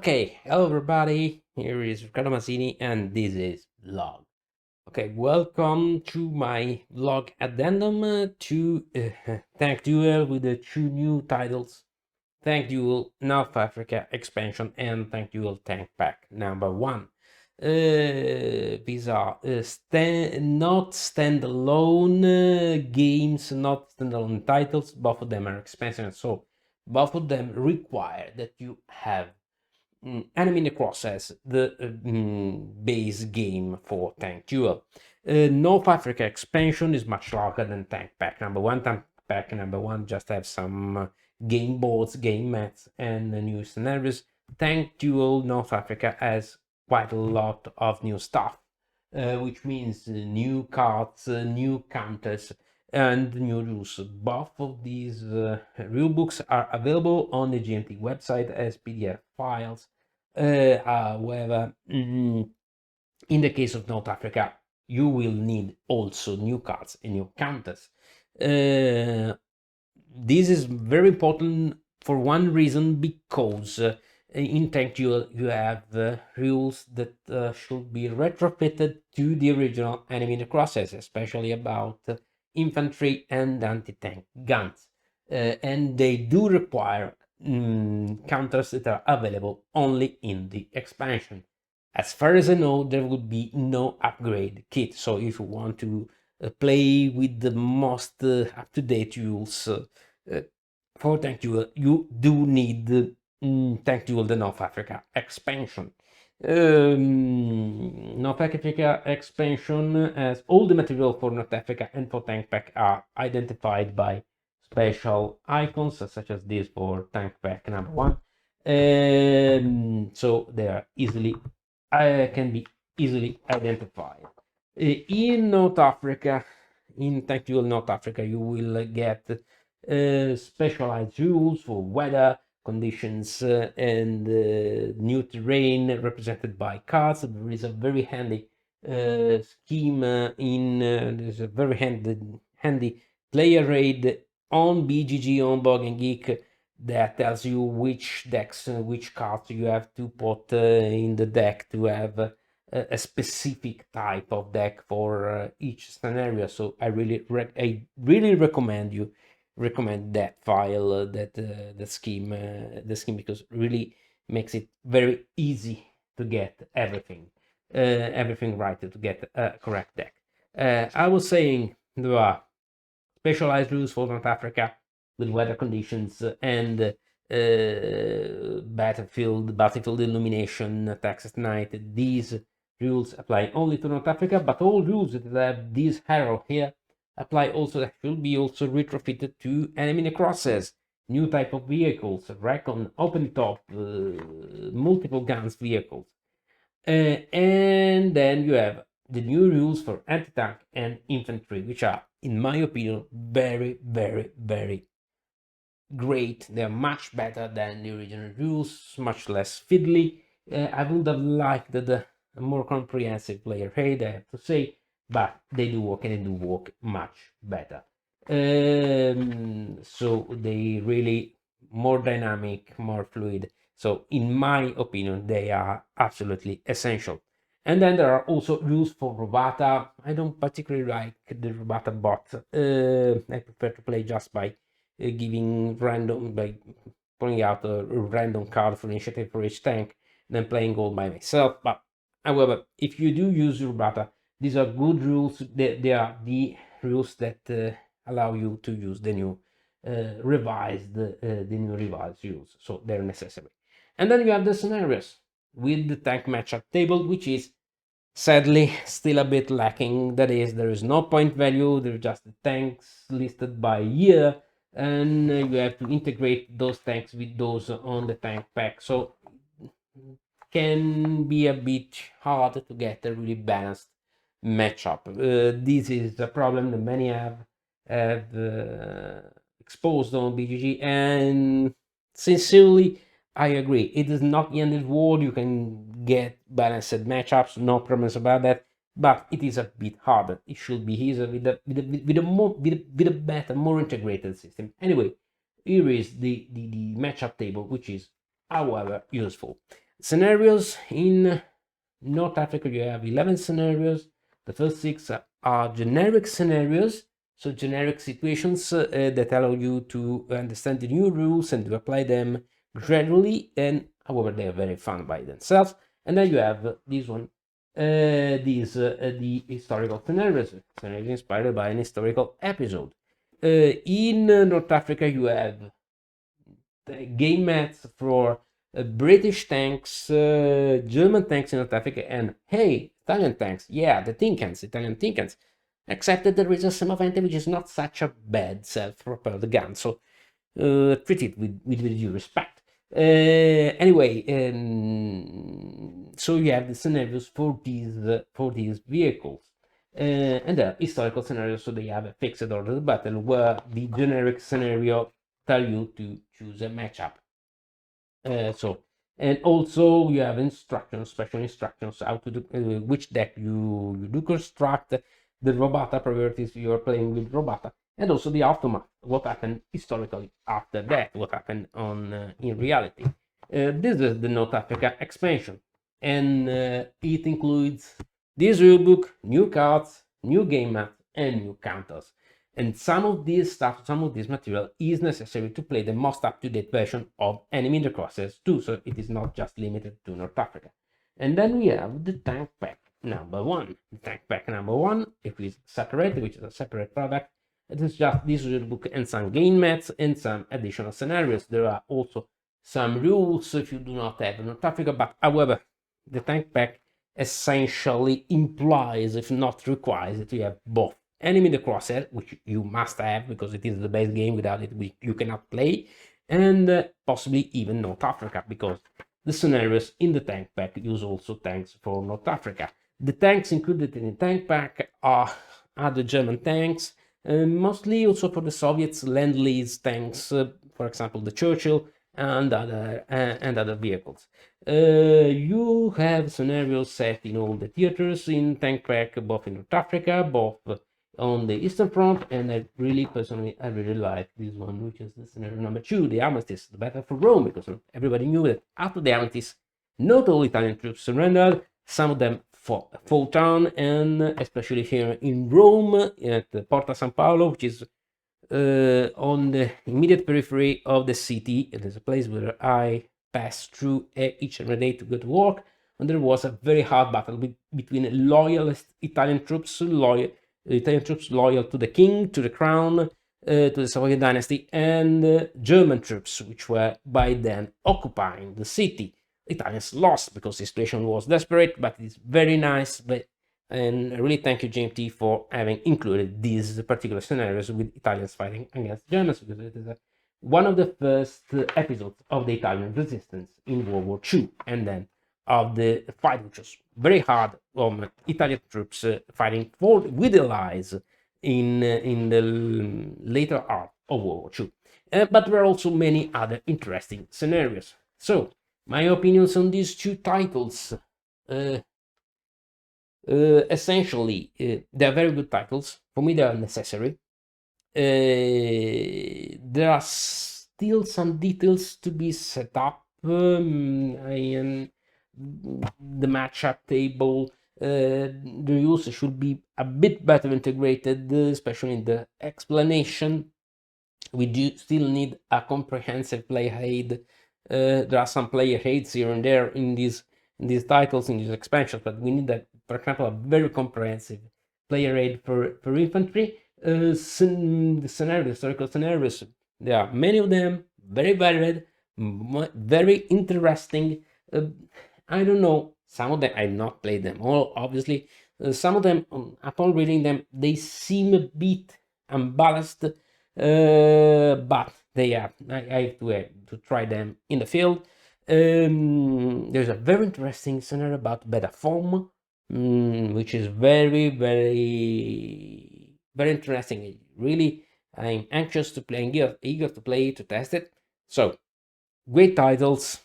Okay, hello everybody. Here is Riccardo Mazzini, and this is Vlog. Okay, welcome to my vlog addendum to Tank Duel with the two new titles: Tank Duel North Africa expansion and Tank Duel Tank Pack #1. These are not standalone games, not standalone titles. Both of them are expansions, so both of them require that you have Enemy Necrosis, the base game for Tank Duel. North Africa expansion is much larger than Tank Pack #1. Tank Pack #1 just have some game boards, game mats, and new scenarios. Tank Duel North Africa has quite a lot of new stuff, which means new cards, new counters, and new rules. Both of these rulebooks are available on the GMT website as PDF files. However, in the case of North Africa, you will need also new cards and new counters. This is very important for one reason, because in Tank Duel you have rules that should be retrofitted to the original Enemy Necrosis, especially about infantry and anti-tank guns, and they do require counters that are available only in the expansion. As far as I know, there will be no upgrade kit, so if you want to play with the most up-to-date rules for Tank Duel, you do need Tank Duel the North Africa expansion. North Africa expansion has all the material for North Africa and for Tank Pack are identified by special icons, such as this for Tank Pack #1. So they are easily can be easily identified. In North Africa, in Tank Duel North Africa, you will get specialized rules for weather conditions and new terrain represented by cards. There is a very handy scheme there's a very handy player aid on BGG, on Bog and Geek, that tells you which decks, which cards you have to put in the deck to have a specific type of deck for each scenario. So I really recommend that file, that scheme, the scheme, because really makes it very easy to get everything right, to get a correct deck. I was saying there are specialized rules for North Africa with weather conditions and battlefield illumination, attacks at night. These rules apply only to North Africa, but all rules that have this arrow here apply also, that should be also retrofitted to Enemy Necrosis, new type of vehicles, Recon, open top, multiple guns vehicles. And then you have the new rules for anti-tank and infantry, which are, in my opinion, very, very, very great. They're much better than the original rules, much less fiddly. I would have liked a more comprehensive player aid, I have to say, but they do work, and they do work much better. So they really more dynamic, more fluid. So in my opinion, they are absolutely essential. And then there are also rules for Robata. I don't particularly like the Robata bot. I prefer to play just by giving random, by pulling out a random card for initiative for each tank, then playing all by myself. But however, if you do use Robata, these are good rules. They are the rules that allow you to use the new revised rules, so they're necessary. And then you have the scenarios with the tank matchup table, which is sadly still a bit lacking. That is, there is no point value, there's just the tanks listed by year, and you have to integrate those tanks with those on the tank pack, so can be a bit hard to get a really balanced matchup. This is a problem that many have exposed on BGG, and sincerely I agree. It is not the end of the world. You can get balanced matchups, no problems about that, but it is a bit harder. It should be easier with a better, more integrated system. Anyway, here is the matchup table, which is however useful. Scenarios in North Africa, you have 11 scenarios. The first 6 are generic scenarios, so generic situations that allow you to understand the new rules and to apply them gradually, and however they are very fun by themselves. And then you have this one, the historical scenarios inspired by an historical episode. In North Africa, you have game mats for British tanks, German tanks in North Africa, and hey, Italian tanks. Yeah, the Tinkans, Italian Tinkans. Except that there is a Semovente which is not such a bad self-propelled gun, so treat it with due respect. Anyway, so you have the scenarios for these vehicles. And the historical scenarios, so they have a fixed order of battle, where the generic scenario tell you to choose a matchup. And also you have instructions, special instructions, how to do which deck you do construct, the Robata priorities you're playing with Robata, and also the aftermath, what happened historically after that, what happened on in reality. This is the North Africa expansion, and it includes this rulebook, new cards, new game map, and new counters. And some of this stuff, some of this material is necessary to play the most up-to-date version of Enemy in the Crosshairs 2, so it is not just limited to North Africa. And then we have the tank pack number 1. The tank pack number 1, if it's separate, which is a separate product, it is just this rulebook and some game mats and some additional scenarios. There are also some rules if you do not have North Africa, but however, the tank pack essentially implies, if not requires, that you have both Enemy in the Crosshair, which you must have because it is the best game. Without it, you cannot play, and possibly even North Africa, because the scenarios in the tank pack use also tanks for North Africa. The tanks included in the tank pack are the German tanks, mostly also for the Soviets Lend-Lease tanks, for example the Churchill and other vehicles. You have scenarios set in all the theaters in tank pack, both in North Africa, both on the Eastern Front, and I really like this one, which is the scenario number 2, the Armistice, the Battle for Rome, because everybody knew that after the Armistice, not all Italian troops surrendered, some of them fought on, and especially here in Rome, at Porta San Paolo, which is on the immediate periphery of the city. It is a place where I pass through each and every day to go to work, and there was a very hard battle between loyalist Italian troops, loyal to the king, to the crown, to the Savoy dynasty, and German troops, which were by then occupying the city. Italians lost because the situation was desperate, but it's very nice. And I really thank you, GMT, for having included these particular scenarios with Italians fighting against Germans, because it is one of the first episodes of the Italian resistance in World War II, and then of the fight, which was very hard on Italian troops fighting with the Allies in the later part of World War II. But there are also many other interesting scenarios. So, my opinions on these two titles. Essentially, they are very good titles. For me, they are necessary. There are still some details to be set up. The matchup table, the rules should be a bit better integrated, especially in the explanation. We do still need a comprehensive player aid. There are some player aids here and there in these titles, in these expansions, but we need, for example, a very comprehensive player aid for infantry. The historical scenarios, there are many of them, very varied, very interesting. I don't know, some of them, I've not played them all, obviously. Some of them, upon reading them, they seem a bit unbalanced, but they are. I have to try them in the field. There's a very interesting scenario about beta form, which is very, very, very interesting. Really, I'm anxious to play, eager to play, to test it. So, great titles.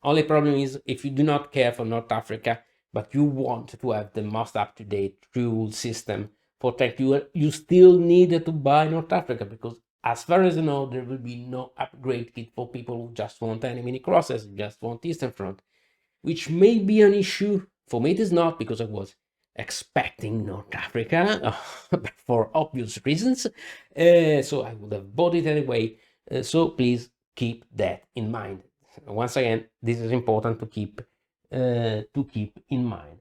Only problem is, if you do not care for North Africa, but you want to have the most up-to-date rule system for tank duel, you still need to buy North Africa, because as far as I know, there will be no upgrade kit for people who just want Enemy in the Crosshairs, just want Eastern Front. which may be an issue. For me, it is not, because I was expecting North Africa for obvious reasons. So I would have bought it anyway. So please keep that in mind. Once again, this is important to keep in mind.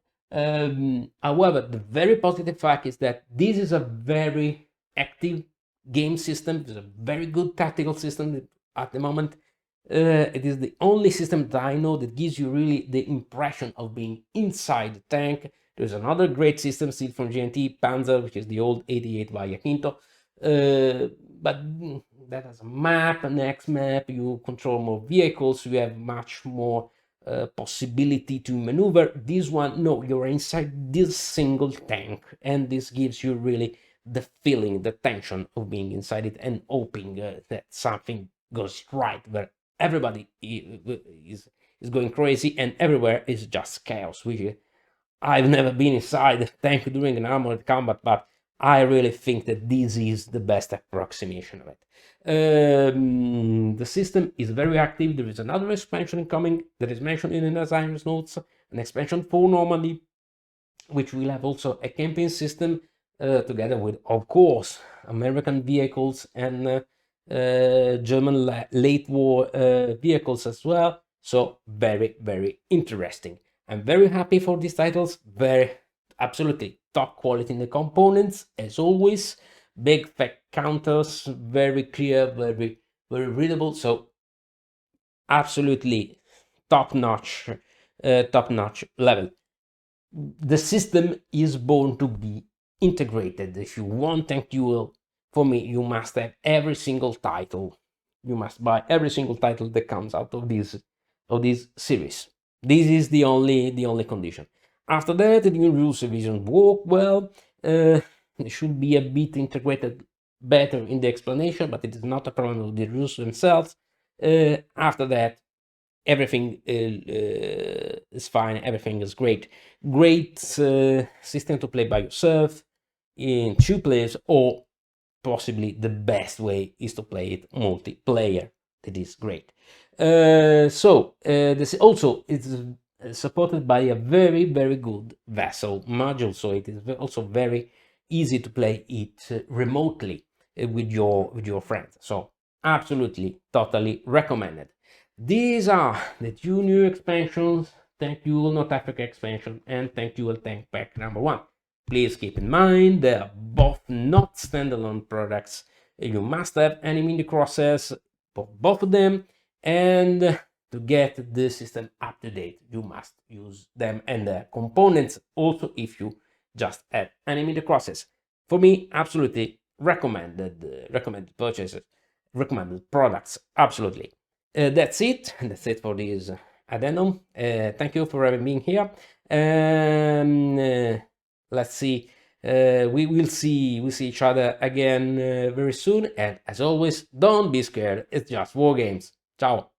However, the very positive fact is that this is a very active game system. It's a very good tactical system at the moment. It is the only system that I know that gives you really the impression of being inside the tank. There's another great system still from GNT, Panzer, which is the old 88 Via Quinto. But that has a map, an X map, you control more vehicles, you have much more possibility to maneuver. This one, no, you're inside this single tank, and this gives you really the feeling, the tension of being inside it and hoping that something goes right, where everybody is going crazy and everywhere is just chaos. I've never been inside a tank during an armored combat, but I really think that this is the best approximation of it. The system is very active. There is another expansion coming that is mentioned in the designer's notes, an expansion for Normandy, which will have also a campaign system together with, of course, American vehicles and German late war vehicles as well. So very, very interesting. I'm very happy for these titles. Very, absolutely top quality in the components, as always. Big fact counters, very clear, very, very readable. So absolutely top-notch level. The system is born to be integrated. If you want Tank Duel, for me, you must have every single title. You must buy every single title that comes out of this series. This is the only condition. After that, the new rules revision work well. It should be a bit integrated better in the explanation, but it is not a problem of the rules themselves. After that, everything is fine, everything is great. Great system to play by yourself, in 2 players, or possibly the best way is to play it multiplayer. That is great. This also is supported by a very, very good vessel module, so it is also very easy to play it remotely with your friends. So absolutely, totally recommended. These are the 2 new expansions, Tank Duel North Africa expansion and Tank Duel Tank Pack number 1. Please keep in mind they are both not standalone products. You must have enemy in the crosshairs for both of them, and to get the system up to date, you must use them and their components also if you just have enemy in the crosshairs. For me, absolutely recommended purchases, recommended products, absolutely. That's it for this addendum. Thank you for having been here. Let's see. We'll see each other again very soon. And as always, don't be scared. It's just war games. Ciao.